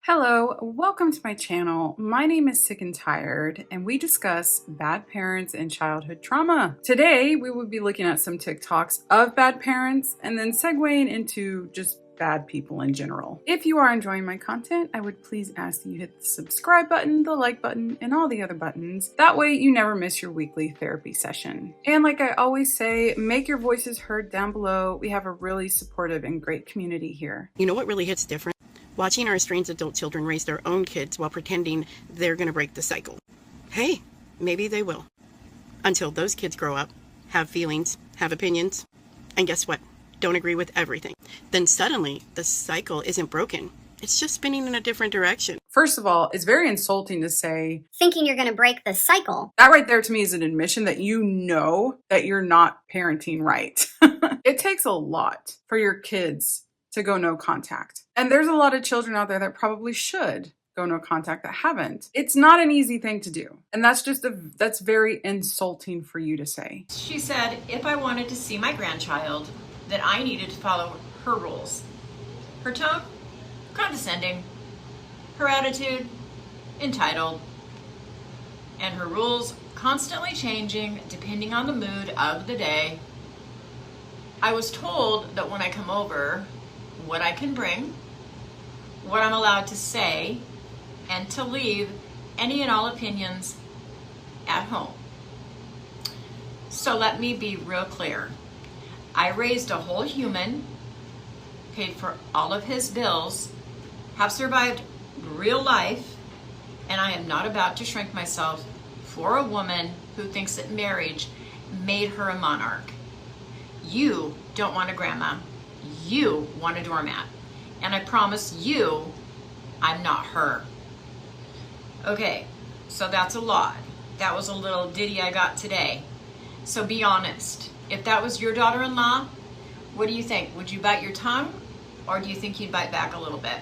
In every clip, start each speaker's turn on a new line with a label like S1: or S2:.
S1: Hello, welcome to my channel. My name is Sick and Tired, and we discuss bad parents and childhood trauma. Today, we will be looking at some TikToks of bad parents and then segueing into just bad people in general. If you are enjoying my content, I would please ask that you hit the subscribe button, the like button, and all the other buttons. That way you never miss your weekly therapy session. And like I always say, make your voices heard down below. We have a really supportive and great community here.
S2: You know what really hits different? Watching our estranged adult children raise their own kids while pretending they're going to break the cycle. Hey, maybe they will. Until those kids grow up, have feelings, have opinions, and guess what? Don't agree with everything. Then suddenly, the cycle isn't broken. It's just spinning in a different direction.
S1: First of all, it's very insulting to say,
S3: thinking you're going to break the cycle.
S1: That right there to me is an admission that you know that you're not parenting right. It takes a lot for your kids to go no contact. And there's a lot of children out there that probably should go no contact that haven't. It's not an easy thing to do. And that's very insulting for you to say.
S4: She said if I wanted to see my grandchild, that I needed to follow her rules. Her tone, condescending. Her attitude, entitled. And her rules constantly changing depending on the mood of the day. I was told that when I come over, what I can bring, what I'm allowed to say, and to leave any and all opinions at home. So let me be real clear. I raised a whole human, paid for all of his bills, have survived real life, and I am not about to shrink myself for a woman who thinks that marriage made her a monarch. You don't want a grandma. You want a doormat. And I promise you, I'm not her. Okay, so that's a lot. That was a little ditty I got today. So be honest. If that was your daughter-in-law, what do you think? Would you bite your tongue? Or do you think you'd bite back a little bit?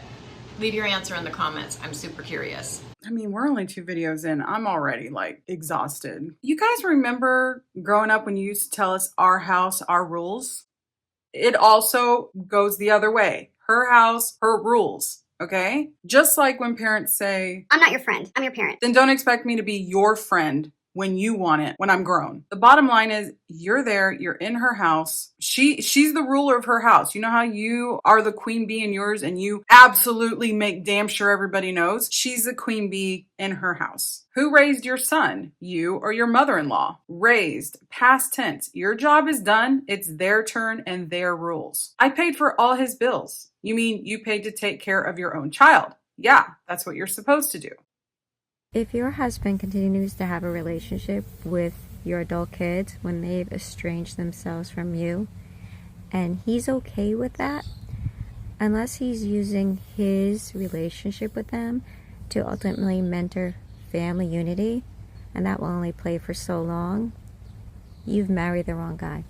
S4: Leave your answer in the comments. I'm super curious.
S1: I mean, we're only 2 videos in. I'm already exhausted. You guys remember growing up when you used to tell us our house, our rules? It also goes the other way. Her house, her rules. Okay? Just like when parents say,
S3: I'm not your friend, I'm your parent.
S1: then don't expect me to be your friend when you want it, when I'm grown. The bottom line is you're there, you're in her house. She's the ruler of her house. You know how you are the queen bee in yours and you absolutely make damn sure everybody knows? She's the queen bee in her house. Who raised your son? You or your mother-in-law? Raised, past tense. Your job is done. It's their turn and their rules. I paid for all his bills. You mean you paid to take care of your own child? Yeah, that's what you're supposed to do.
S5: If your husband continues to have a relationship with your adult kids when they've estranged themselves from you, and he's okay with that, unless he's using his relationship with them to ultimately mentor family unity, and that will only play for so long, you've married the wrong guy.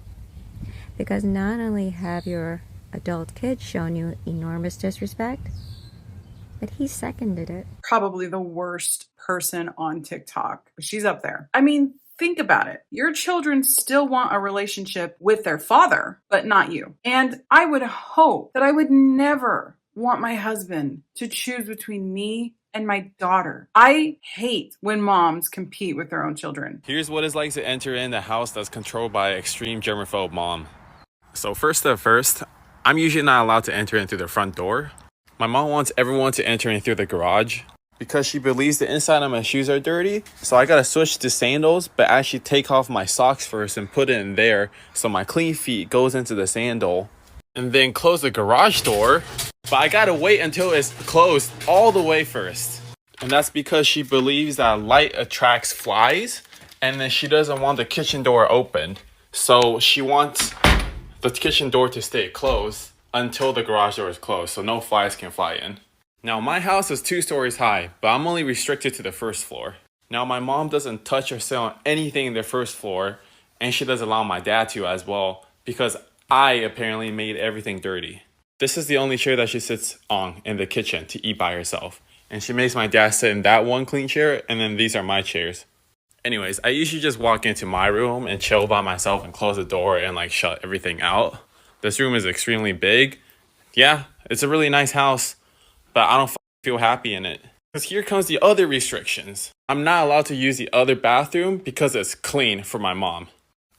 S5: Because not only have your adult kids shown you enormous disrespect, but he seconded it.
S1: Probably the worst person on TikTok. She's up there. I mean, think about it. Your children still want a relationship with their father, but not you. And I would hope that I would never want my husband to choose between me and my daughter. I hate when moms compete with their own children.
S6: Here's what it's like to enter in a house that's controlled by an extreme germaphobe mom. So first, I'm usually not allowed to enter in through the front door. My mom wants everyone to enter in through the garage because she believes the inside of my shoes are dirty. So I gotta switch to sandals, but actually take off my socks first and put it in there so my clean feet goes into the sandal. And then close the garage door, but I gotta wait until it's closed all the way first. And that's because she believes that light attracts flies, and then she doesn't want the kitchen door opened. So she wants the kitchen door to stay closed until the garage door is closed, so no flies can fly in. Now, my house is 2 stories high, but I'm only restricted to the first floor. Now, my mom doesn't touch or sit on anything in the first floor, and she doesn't allow my dad to as well, because I apparently made everything dirty. This is the only chair that she sits on in the kitchen to eat by herself, and she makes my dad sit in that one clean chair, and then these are my chairs. Anyways, I usually just walk into my room and chill by myself and close the door and shut everything out. This room is extremely big. Yeah, it's a really nice house, but I don't feel happy in it. Because here comes the other restrictions. I'm not allowed to use the other bathroom because it's clean for my mom.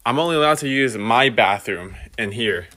S6: I'm only allowed to use my bathroom in here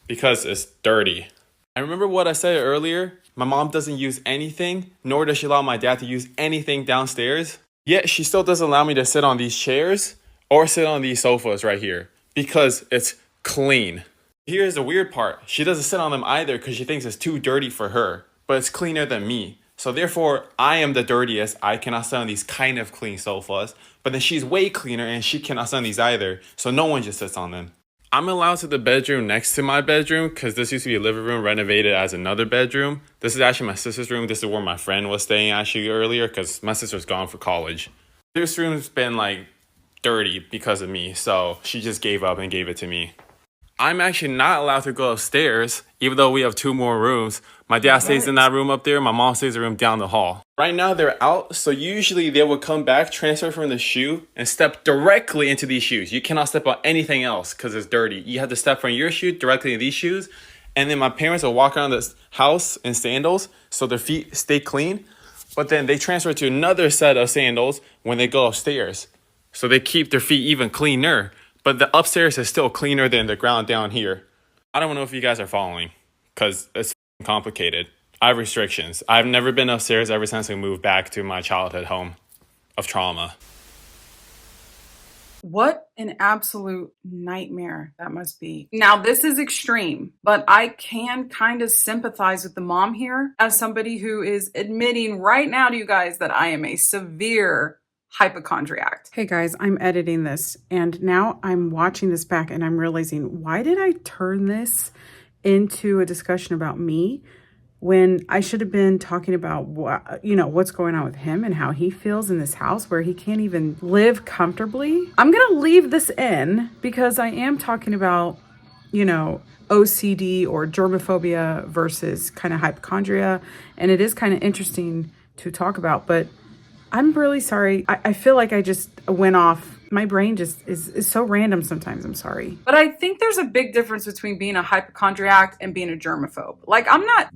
S6: because it's dirty. I remember what I said earlier. My mom doesn't use anything, nor does she allow my dad to use anything downstairs. Yet she still doesn't allow me to sit on these chairs or sit on these sofas right here because it's clean. Here's the weird part. She doesn't sit on them either because she thinks it's too dirty for her, but it's cleaner than me. So therefore, I am the dirtiest. I cannot sit on these kind of clean sofas, but then she's way cleaner and she cannot sit on these either. So no one just sits on them. I'm allowed to the bedroom next to my bedroom because this used to be a living room renovated as another bedroom. This is actually my sister's room. This is where my friend was staying actually earlier because my sister's gone for college. This room's been like dirty because of me, so she just gave up and gave it to me. I'm actually not allowed to go upstairs, even though we have 2 more rooms. My dad stays in that room up there. My mom stays in the room down the hall. Right now they're out, so usually they would come back, transfer from the shoe, and step directly into these shoes. You cannot step on anything else because it's dirty. You have to step from your shoe directly into these shoes. And then my parents will walk around the house in sandals so their feet stay clean. But then they transfer to another set of sandals when they go upstairs. So they keep their feet even cleaner. But the upstairs is still cleaner than the ground down here. I don't know if you guys are following because it's complicated. I have restrictions. I've never been upstairs ever since I moved back to my childhood home of trauma.
S1: What an absolute nightmare that must be. Now, this is extreme, but I can kind of sympathize with the mom here as somebody who is admitting right now to you guys that I am a severe hypochondriac. Hey guys, I'm editing this and now I'm watching this back and I'm realizing, why did I turn this into a discussion about me when I should have been talking about what's going on with him and how he feels in this house where he can't even live comfortably? I'm going to leave this in because I am talking about, OCD or germophobia versus kind of hypochondria. And it is kind of interesting to talk about, but I'm really sorry. I feel like I just went off. My brain just is so random sometimes. I'm sorry. But I think there's a big difference between being a hypochondriac and being a germaphobe. Like, I'm not...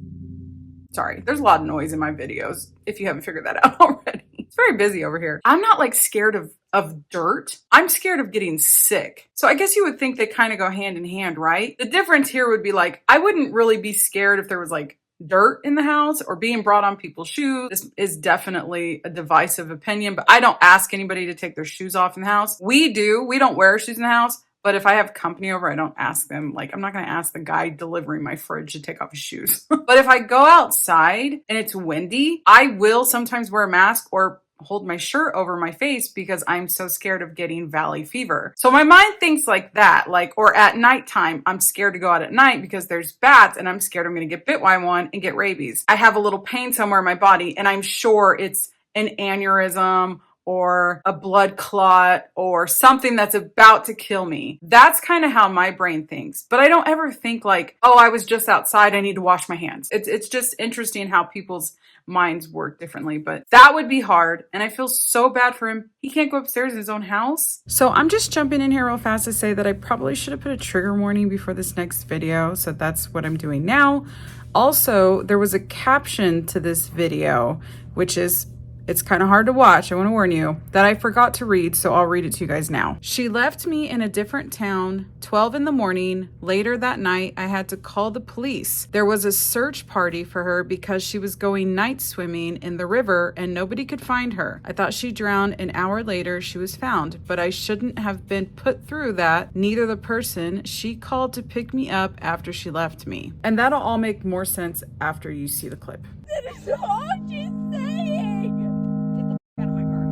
S1: Sorry, there's a lot of noise in my videos, if you haven't figured that out already. It's very busy over here. I'm not like scared of dirt. I'm scared of getting sick. So I guess you would think they kind of go hand in hand, right? The difference here would be like, I wouldn't really be scared if there was like dirt in the house or being brought on people's shoes. This is definitely a divisive opinion, but I don't ask anybody to take their shoes off in the house. We don't wear shoes in the house, but if I have company over, I don't ask them. Like, I'm not going to ask the guy delivering my fridge to take off his shoes. But if I go outside and it's windy, I will sometimes wear a mask or hold my shirt over my face because I'm so scared of getting valley fever. So my mind thinks like that, or at nighttime, I'm scared to go out at night because there's bats and I'm scared I'm going to get bit by one and get rabies. I have a little pain somewhere in my body and I'm sure it's an aneurysm or a blood clot or something that's about to kill me. That's kind of how my brain thinks. But I don't ever think like, oh, I was just outside, I need to wash my hands. It's just interesting how people's minds work differently, but that would be hard. And I feel so bad for him. He can't go upstairs in his own house. So I'm just jumping in here real fast to say that I probably should have put a trigger warning before this next video. So that's what I'm doing now. Also, there was a caption to this video, which is, it's kind of hard to watch, I want to warn you, that I forgot to read, so I'll read it to you guys now. She left me in a different town, 12 in the morning. Later that night, I had to call the police. There was a search party for her because she was going night swimming in the river and nobody could find her. I thought she drowned. An hour later, she was found, but I shouldn't have been put through that. Neither the person she called to pick me up after she left me. And that'll all make more sense after you see the clip.
S7: That is all she's saying. Get the out of my car.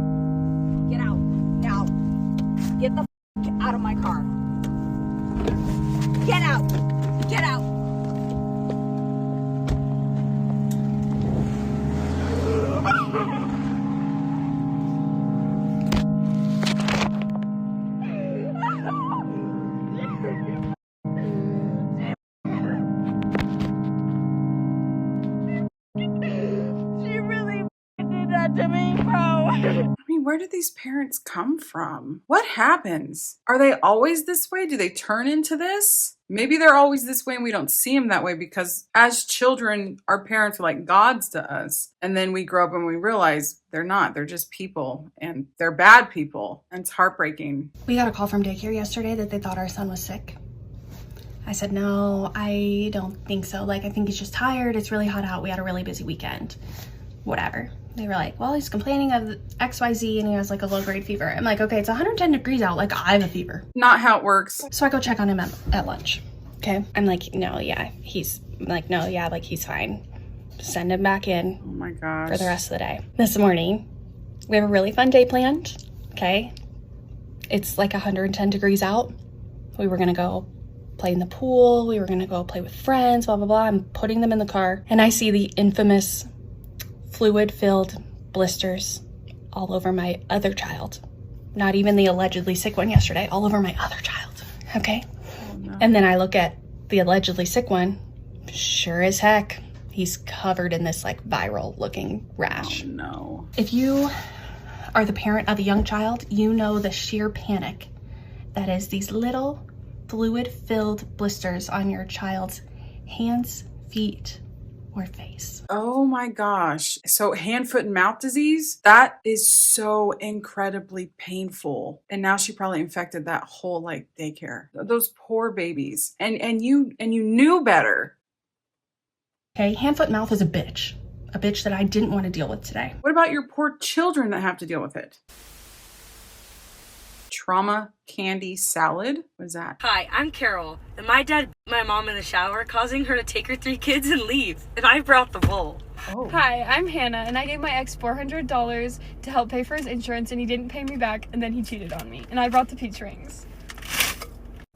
S7: Get out. Now. Get the out of my car. Get out. Get out.
S1: I mean, mean, where do these parents come from? What happens? Are they always this way? Do they turn into this? Maybe they're always this way and we don't see them that way because as children, our parents are like gods to us. And then we grow up and we realize they're not. They're just people and they're bad people. And it's heartbreaking.
S8: We got a call from daycare yesterday that they thought our son was sick. I said, no, I don't think so. Like, I think he's just tired. It's really hot out. We had a really busy weekend. Whatever. They were like, well, he's complaining of XYZ and he has like a low grade fever. I'm like, okay, it's 110 degrees out. Like, I have a fever.
S1: Not how it works.
S8: So I go check on him at lunch. Okay. I'm like, no, yeah, he's fine. Send him back in.
S1: Oh my gosh.
S8: For the rest of the day. This morning, we have a really fun day planned. Okay. It's like 110 degrees out. We were going to go play in the pool. We were going to go play with friends, blah, blah, blah. I'm putting them in the car and I see the infamous fluid-filled blisters all over my other child. Not even the allegedly sick one yesterday, all over my other child, okay? Oh, no. And then I look at the allegedly sick one, sure as heck, he's covered in this like viral looking rash.
S1: Oh, no.
S8: If you are the parent of a young child, you know the sheer panic that is these little fluid-filled blisters on your child's hands, feet, or face.
S1: Oh my gosh. So hand, foot, and mouth disease, that is so incredibly painful. And now she probably infected that whole like daycare. Those poor babies. And you knew better.
S8: Okay, hand, foot, mouth is a bitch. A bitch that I didn't want to deal with today.
S1: What about your poor children that have to deal with it? Trauma candy salad? What is that?
S9: Hi, I'm Carol, and my dad beat my mom in the shower, causing her to take her 3 kids and leave. And I brought the bowl.
S1: Oh.
S10: Hi, I'm Hannah, and I gave my ex $400 to help pay for his insurance, and he didn't pay me back, and then he cheated on me. And I brought the peach rings.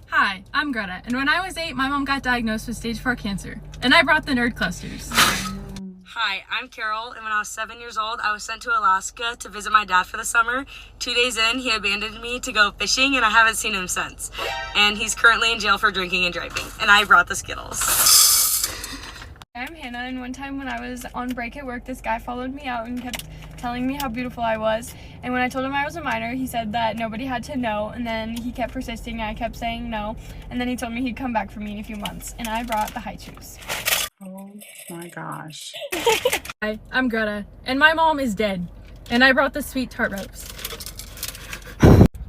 S11: Hi, I'm Greta, and when I was 8, my mom got diagnosed with stage 4 cancer, and I brought the nerd clusters.
S9: Hi, I'm Carol, and when I was 7 years old, I was sent to Alaska to visit my dad for the summer. 2 days in, he abandoned me to go fishing, and I haven't seen him since. And he's currently in jail for drinking and driving, and I brought the Skittles.
S10: I'm Hannah, and one time when I was on break at work, this guy followed me out and kept telling me how beautiful I was. And when I told him I was a minor, he said that nobody had to know, and then he kept persisting, and I kept saying no. And then he told me he'd come back for me in a few months, and I brought the high shoes.
S1: Oh my gosh.
S11: Hi, I'm Greta, and my mom is dead, and I brought the sweet tart ropes.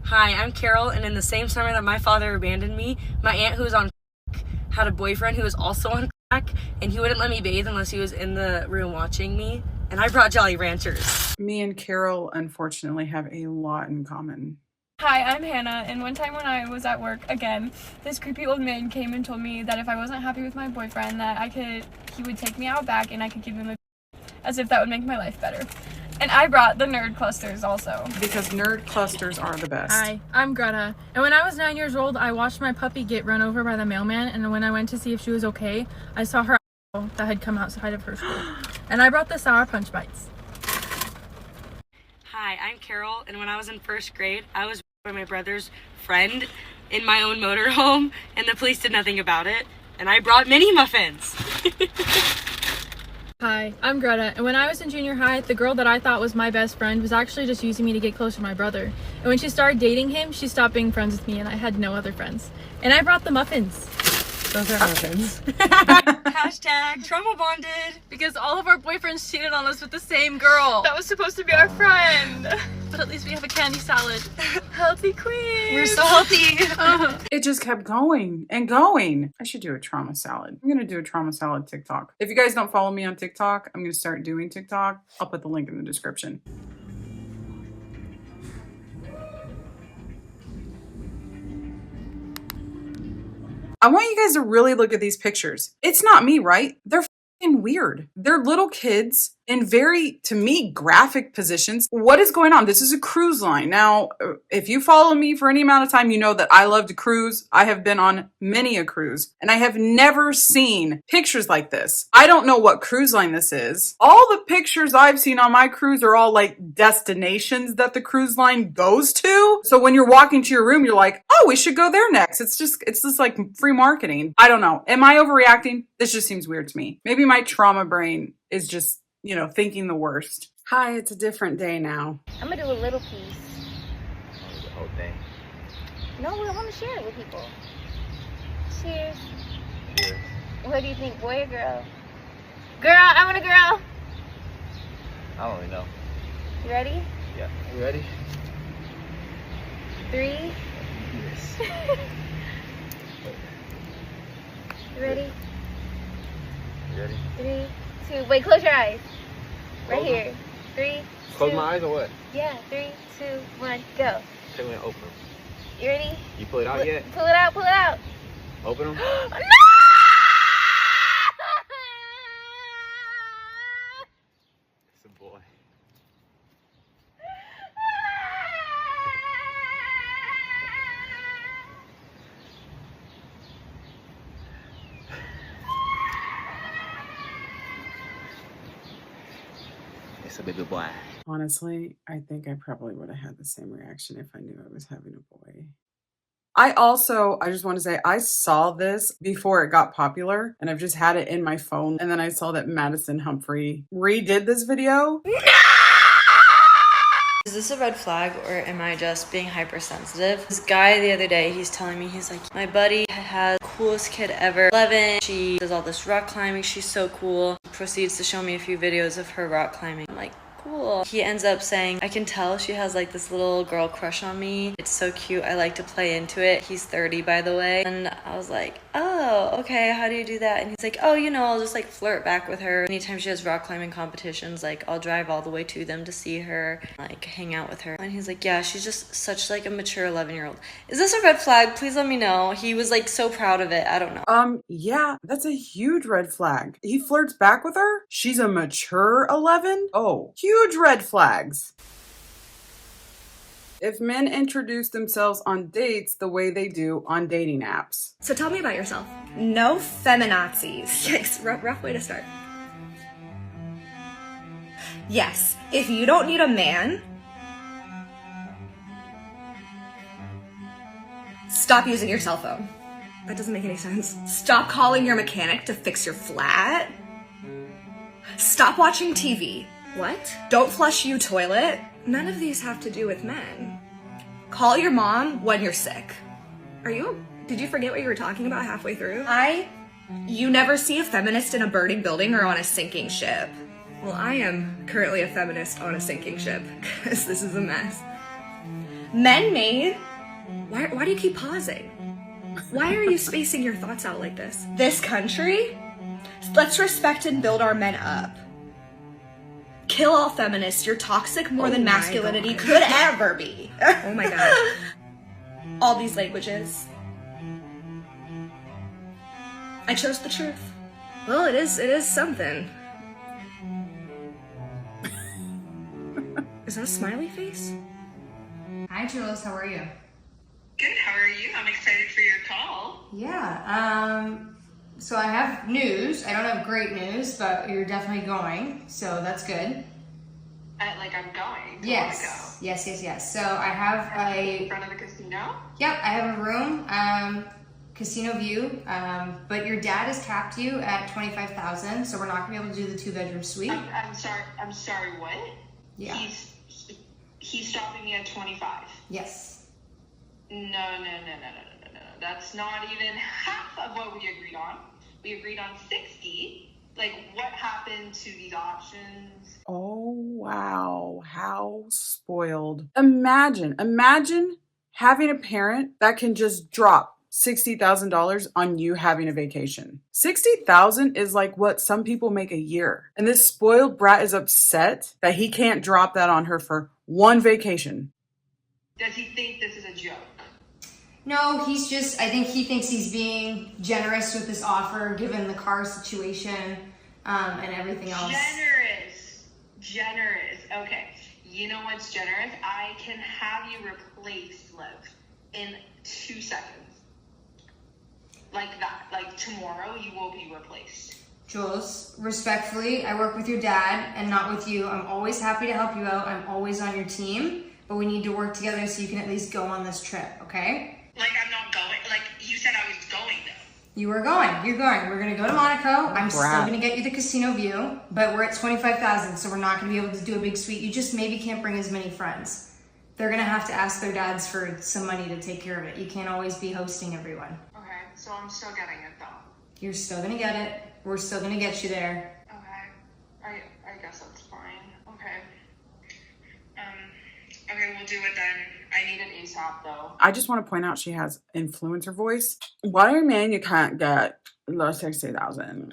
S9: Hi, I'm Carol, and in the same summer that my father abandoned me, my aunt who was on crack had a boyfriend who was also on crack, and he wouldn't let me bathe unless he was in the room watching me, and I brought Jolly Ranchers.
S1: Me and Carol, unfortunately, have a lot in common.
S10: Hi, I'm Hannah, and one time when I was at work, again, this creepy old man came and told me that if I wasn't happy with my boyfriend, that he would take me out back and I could give him as if that would make my life better. And I brought the nerd clusters also.
S1: Because nerd clusters are the best.
S11: Hi, I'm Greta, and when I was 9 years old, I watched my puppy get run over by the mailman, and when I went to see if she was okay, I saw her that had come outside of her school. And I brought the Sour Punch Bites.
S9: Hi, I'm Carol, and when I was in 1st grade, I was by my brother's friend in my own motorhome, and the police did nothing about it, and I brought mini muffins.
S11: Hi, I'm Greta, and when I was in junior high, the girl that I thought was my best friend was actually just using me to get closer to my brother. And when she started dating him, she stopped being friends with me, and I had no other friends. And I brought the muffins.
S1: Those are muffins.
S9: Hashtag trauma bonded.
S11: Because all of our boyfriends cheated on us with the same girl.
S10: That was supposed to be our friend.
S11: But at least we have a candy salad.
S10: Healthy queen.
S9: We're so healthy.
S1: It just kept going and going. I should do a trauma salad. I'm going to do a trauma salad TikTok. If you guys don't follow me on TikTok, I'm going to start doing TikTok. I'll put the link in the description. I want you guys to really look at these pictures. It's not me, right? They're fucking weird. They're little kids in very, to me, graphic positions. What is going on? This is a cruise line. Now, if you follow me for any amount of time, you know that I love to cruise. I have been on many a cruise, and I have never seen pictures like this. I don't know what cruise line this is. All the pictures I've seen on my cruise are all like destinations that the cruise line goes to. So when you're walking to your room, you're like, oh, we should go there next. It's just like free marketing. I don't know. Am I overreacting? This just seems weird to me. Maybe my trauma brain is just thinking the worst. Hi, it's a different day now.
S5: I'm gonna do a little piece.
S6: The whole thing.
S5: No, we want to share it with people. Cheers.
S6: Cheers.
S5: What do you think, boy or girl? Girl, I want a girl.
S6: I don't really know.
S5: You ready?
S6: Yeah. You ready?
S5: 3.
S6: Yes.
S5: You ready?
S6: You ready?
S5: 3, 2. Wait, close your eyes. Right
S6: Close
S5: here. 3,
S6: Close
S5: 2.
S6: my eyes or what?
S5: Yeah, 3, 2, 1, go.
S6: Take me and open them.
S5: You ready?
S6: You pull it out yet?
S5: Pull it out, pull it out.
S6: Open them?
S5: No!
S6: It's a boy. It's a baby boy.
S1: Honestly, I think I probably would have had the same reaction if I knew I was having a boy. I just want to say, I saw this before it got popular, and I've just had it in my phone. And then I saw that Madison Humphrey redid this video.
S12: Is this a red flag or am I just being hypersensitive? This guy the other day, he's telling me, he's like, my buddy has the coolest kid ever, 11. She does all this rock climbing. She's so cool. He proceeds to show me a few videos of her rock climbing. I'm like, cool. He ends up saying, I can tell she has like this little girl crush on me. It's so cute. I like to play into it. He's 30, by the way. And I was like, oh, okay. How do you do that? And he's like, oh, I'll just like flirt back with her. Anytime she has rock climbing competitions, like I'll drive all the way to them to see her, like hang out with her. And he's like, yeah, she's just such like a mature 11-year-old. Is this a red flag? Please let me know. He was like so proud of it. I don't know.
S1: Yeah, that's a huge red flag. He flirts back with her? She's a mature 11? Oh, huge red flags. If men introduce themselves on dates the way they do on dating apps.
S13: So tell me about yourself. No feminazis. Yikes, rough way to start. Yes, if you don't need a man, stop using your cell phone. That doesn't make any sense. Stop calling your mechanic to fix your flat. Stop watching TV. What? Don't flush you toilet. None of these have to do with men. Call your mom when you're sick. Did you forget what you were talking about halfway through? You never see a feminist in a burning building or on a sinking ship. Well, I am currently a feminist on a sinking ship, because this is a mess. Men made... Why do you keep pausing? Why are you spacing your thoughts out like this? This country? Let's respect and build our men up. Kill all feminists. You're toxic more than masculinity could ever be. Oh my god. All these languages. I chose the truth. Well, it is something. Is that a smiley face?
S14: Hi, Jules. How are you?
S15: Good. How are you? I'm excited for your call.
S14: Yeah. So I have news. I don't have great news, but you're definitely going, so that's good.
S15: I'm going.
S14: Yes. Yes. So I have
S15: in front of the casino?
S14: Yep, I have a room, casino view, but your dad has capped you at $25,000, so we're not gonna be able to do the 2-bedroom suite.
S15: I'm sorry, what?
S14: Yeah.
S15: He's stopping me at 25.
S14: Yes.
S15: No. That's not even half of what we agreed on. We agreed on 60. Like, what happened to these options?
S1: Oh, wow. How spoiled. Imagine having a parent that can just drop $60,000 on you having a vacation. $60,000 is like what some people make a year. And this spoiled brat is upset that he can't drop that on her for one vacation.
S15: Does he think this is a joke?
S14: No, I think he thinks he's being generous with this offer given the car situation and everything else.
S15: Generous. Okay. You know what's generous? I can have you replace Liv in 2 seconds. Like that. Like tomorrow you will be replaced.
S14: Jules, respectfully, I work with your dad and not with you. I'm always happy to help you out. I'm always on your team, but we need to work together so you can at least go on this trip, okay?
S15: Like I'm not going. Like you said I was going though.
S14: You are going. You're going. We're gonna go to Monaco. I'm still
S1: BRAT.
S14: gonna get you the casino view, but we're at 25,000, so we're not gonna be able to do a big suite. You just maybe can't bring as many friends. They're gonna have to ask their dads for some money to take care of it. You can't always be hosting everyone.
S15: Okay, so I'm still getting it though.
S14: You're still gonna get it. We're still gonna get you there.
S15: Okay, I guess that's fine. Okay. Okay, we'll do it then. I need it ASAP though.
S1: I just want to point out she has influencer voice. What do you mean you can't get the 60,000?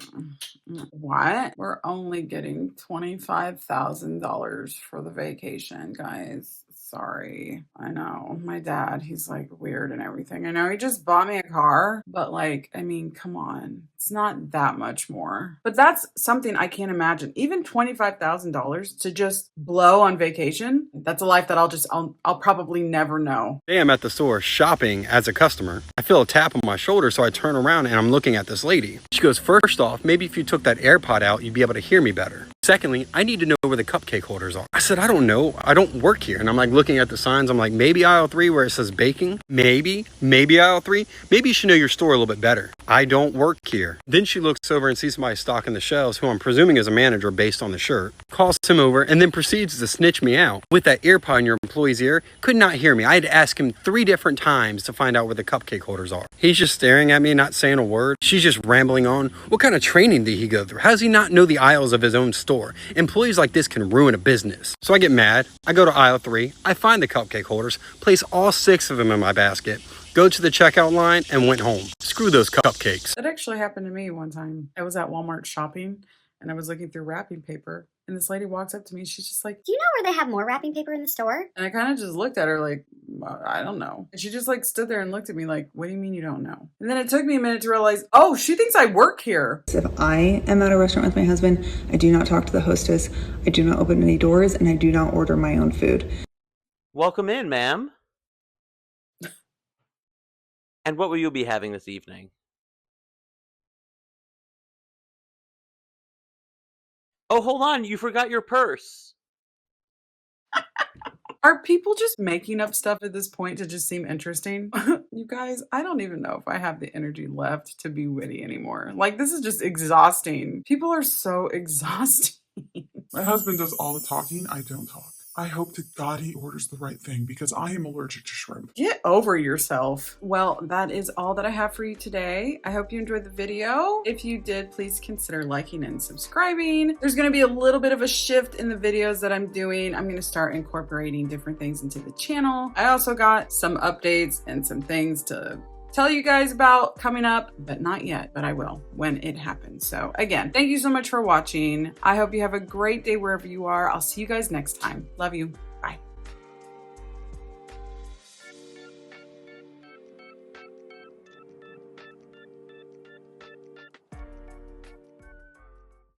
S1: What? We're only getting $25,000 for the vacation, guys. Sorry. I know. My dad, he's like weird and everything. I know he just bought me a car, but like, I mean, come on. It's not that much more. But that's something I can't imagine. Even $25,000 to just blow on vacation. That's a life that I'll probably never know.
S16: Today I'm at the store shopping as a customer. I feel a tap on my shoulder, so I turn around and I'm looking at this lady. She goes, first off, maybe if you took that AirPod out, you'd be able to hear me better. Secondly, I need to know where the cupcake holders are. I said, I don't know. I don't work here. And I'm like looking at the signs. I'm like, maybe aisle 3 where it says baking. Maybe aisle 3. Maybe you should know your store a little bit better. I don't work here. Then she looks over and sees somebody stocking the shelves, who I'm presuming is a manager based on the shirt, calls him over, and then proceeds to snitch me out. With that earpod in your employee's ear, could not hear me. I had to ask him 3 different times to find out where the cupcake holders are. He's just staring at me, not saying a word. She's just rambling on. What kind of training did he go through? How does he not know the aisles of his own store? Employees like this can ruin a business. So I get mad. I go to aisle 3. I find the cupcake holders, place all 6 of them in my basket, go to the checkout line, and went home. Screw those cupcakes.
S1: That actually happened to me one time. I was at Walmart shopping and I was looking through wrapping paper. And this lady walks up to me. She's just like,
S3: Do you know where they have more wrapping paper in the store?
S1: and I kind of just looked at her like, I don't know. And she just like stood there and looked at me like, what do you mean you don't know? And then it took me a minute to realize, oh, she thinks I work here.
S17: If I am at a restaurant with my husband, I do not talk to the hostess. I do not open any doors, and I do not order my own food.
S18: Welcome in, ma'am. And what will you be having this evening? Oh, hold on. You forgot your purse.
S1: Are people just making up stuff at this point to just seem interesting? You guys, I don't even know if I have the energy left to be witty anymore. Like, this is just exhausting. People are so exhausting.
S19: My husband does all the talking. I don't talk. I hope to God he orders the right thing because I am allergic to shrimp.
S1: Get over yourself. Well, that is all that I have for you today. I hope you enjoyed the video. If you did, please consider liking and subscribing. There's going to be a little bit of a shift in the videos that I'm doing. I'm going to start incorporating different things into the channel. I also got some updates and some things to tell you guys about coming up, but not yet, but I will when it happens. So again, thank you so much for watching. I hope you have a great day wherever you are. I'll see you guys next time. Love you.